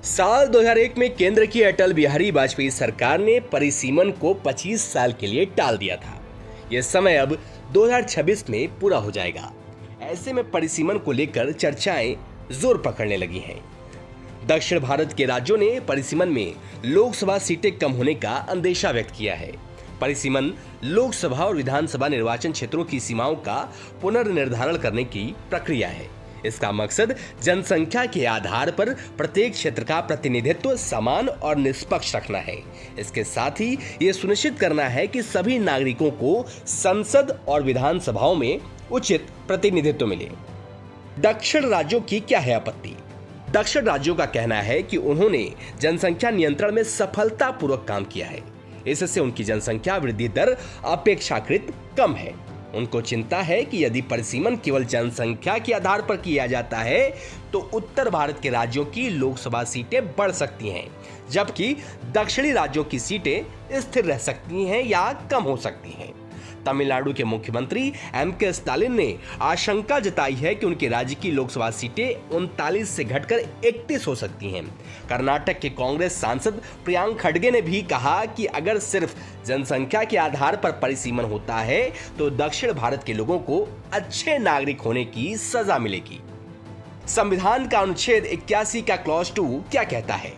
साल 2001 में केंद्र की अटल बिहारी वाजपेयी सरकार ने परिसीमन को 25 साल के लिए टाल दिया था। यह समय अब 2026 में पूरा हो जाएगा। ऐसे में परिसीमन को लेकर चर्चाएं जोर पकड़ने लगी हैं। दक्षिण भारत के राज्यों ने परिसीमन में लोकसभा सीटें कम होने का अंदेशा व्यक्त किया है। परिसीमन लोकसभा और विधानसभा निर्वाचन क्षेत्रों की सीमाओं का पुनर्निर्धारण करने की प्रक्रिया है। इसका मकसद जनसंख्या के आधार पर प्रत्येक क्षेत्र का प्रतिनिधित्व समान और निष्पक्ष रखना है। इसके साथ ही ये सुनिश्चित करना है कि सभी नागरिकों को संसद और विधानसभाओं में उचित प्रतिनिधित्व मिले। दक्षिण राज्यों की क्या है आपत्ति? दक्षिण राज्यों का कहना है कि उन्होंने जनसंख्या नियंत्रण में सफलतापूर्वक काम किया है। इससे उनकी जनसंख्या वृद्धि दर अपेक्षाकृत कम है। उनको चिंता है कि यदि परिसीमन केवल जनसंख्या के आधार पर किया जाता है तो उत्तर भारत के राज्यों की लोकसभा सीटें बढ़ सकती हैं, जबकि दक्षिणी राज्यों की सीटें स्थिर रह सकती हैं या कम हो सकती हैं। तमिलनाडु के मुख्यमंत्री एम.के. स्टालिन ने आशंका जताई है कि उनके राज्य की लोकसभा सीटें 39 से घटकर 31 हो सकती हैं। कर्नाटक के कांग्रेस सांसद प्रियांक खड़गे ने भी कहा कि अगर सिर्फ जनसंख्या के आधार पर परिसीमन होता है तो दक्षिण भारत के लोगों को अच्छे नागरिक होने की सजा मिलेगी। संविधान का अनुच्छेद 81 का क्लॉज 2 क्या कहता है?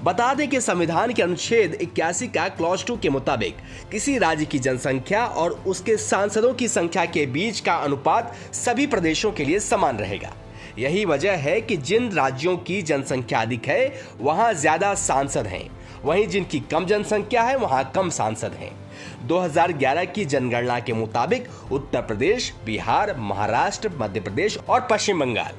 बता दें कि संविधान के अनुच्छेद 81 का क्लॉज 2 के मुताबिक किसी राज्य की जनसंख्या और उसके सांसदों की संख्या के बीच का अनुपात सभी प्रदेशों के लिए समान रहेगा। यही वजह है कि जिन राज्यों की जनसंख्या अधिक है वहां ज्यादा सांसद हैं, वहीं जिनकी कम जनसंख्या है वहां कम सांसद हैं। 2011 की जनगणना के मुताबिक उत्तर प्रदेश, बिहार, महाराष्ट्र, मध्य प्रदेश और पश्चिम बंगाल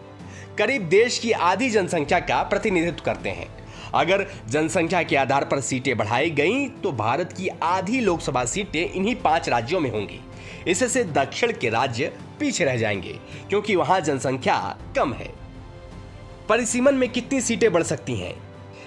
करीब देश की आधी जनसंख्या का प्रतिनिधित्व करते हैं। अगर जनसंख्या के आधार पर सीटें बढ़ाई गईं तो भारत की आधी लोकसभा सीटें इन्हीं 5 राज्यों में होंगी। इससे दक्षिण के राज्य पीछे रह जाएंगे क्योंकि वहां जनसंख्या कम है। परिसीमन में कितनी सीटें बढ़ सकती हैं?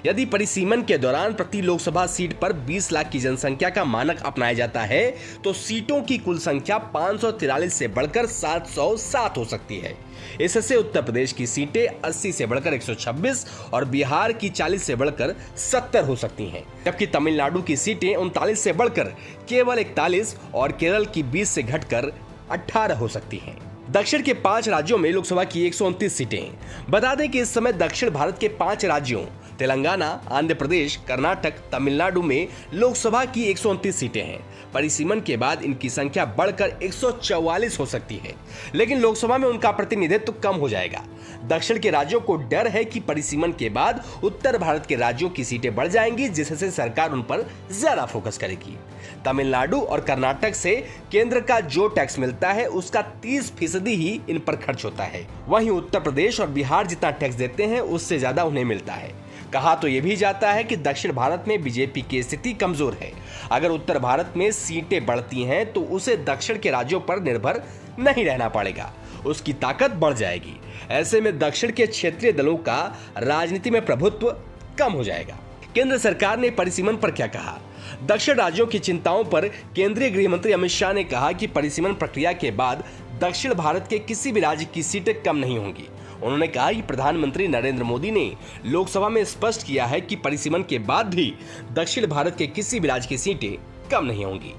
यदि परिसीमन के दौरान प्रति लोकसभा सीट पर 20 लाख की जनसंख्या का मानक अपनाया जाता है तो सीटों की कुल संख्या 543 से बढ़कर 707 हो सकती है। इससे उत्तर प्रदेश की सीटें 80 से बढ़कर 126 और बिहार की 40 से बढ़कर 70 हो सकती हैं, जबकि तमिलनाडु की सीटें 39 से बढ़कर केवल 41 और केरल की 20 से घटकर 18 हो सकती हैं। दक्षिण के 5 राज्यों में लोकसभा की 129 सीटें हैं। बता दें कि इस समय दक्षिण भारत के 5 राज्यों तेलंगाना, आंध्र प्रदेश, कर्नाटक, तमिलनाडु में लोकसभा की 129 सीटें हैं। परिसीमन के बाद इनकी संख्या बढ़कर 144 हो सकती है, लेकिन लोकसभा में उनका प्रतिनिधित्व कम हो जाएगा। दक्षिण के राज्यों को डर है कि परिसीमन के बाद उत्तर भारत के राज्यों की सीटें बढ़ जाएंगी, जिससे सरकार उन पर ज्यादा फोकस करेगी। तमिलनाडु और कर्नाटक से केंद्र का जो टैक्स मिलता है उसका 30% ही इन पर खर्च होता है। वहीं उत्तर प्रदेश और बिहार जितना टैक्स देते हैं उससे ज्यादा उन्हें मिलता है। कहा तो यह भी जाता है कि दक्षिण भारत में बीजेपी की स्थिति कमजोर है। अगर उत्तर भारत में सीटें बढ़ती हैं तो उसे दक्षिण के राज्यों पर निर्भर नहीं रहना पड़ेगा, उसकी ताकत बढ़ जाएगी। ऐसे में दक्षिण के क्षेत्रीय दलों का राजनीति में प्रभुत्व कम हो जाएगा। केंद्र सरकार ने परिसीमन पर क्या कहा? दक्षिण राज्यों की चिंताओं पर केंद्रीय गृह मंत्री अमित शाह ने कहा कि परिसीमन प्रक्रिया के बाद दक्षिण भारत के किसी भी राज्य की सीटें कम नहीं होंगी। उन्होंने कहा कि प्रधानमंत्री नरेंद्र मोदी ने लोकसभा में स्पष्ट किया है कि परिसीमन के बाद भी दक्षिण भारत के किसी भी राज्य की सीटें कम नहीं होंगी।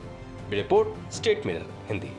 Report state mirror Hindi.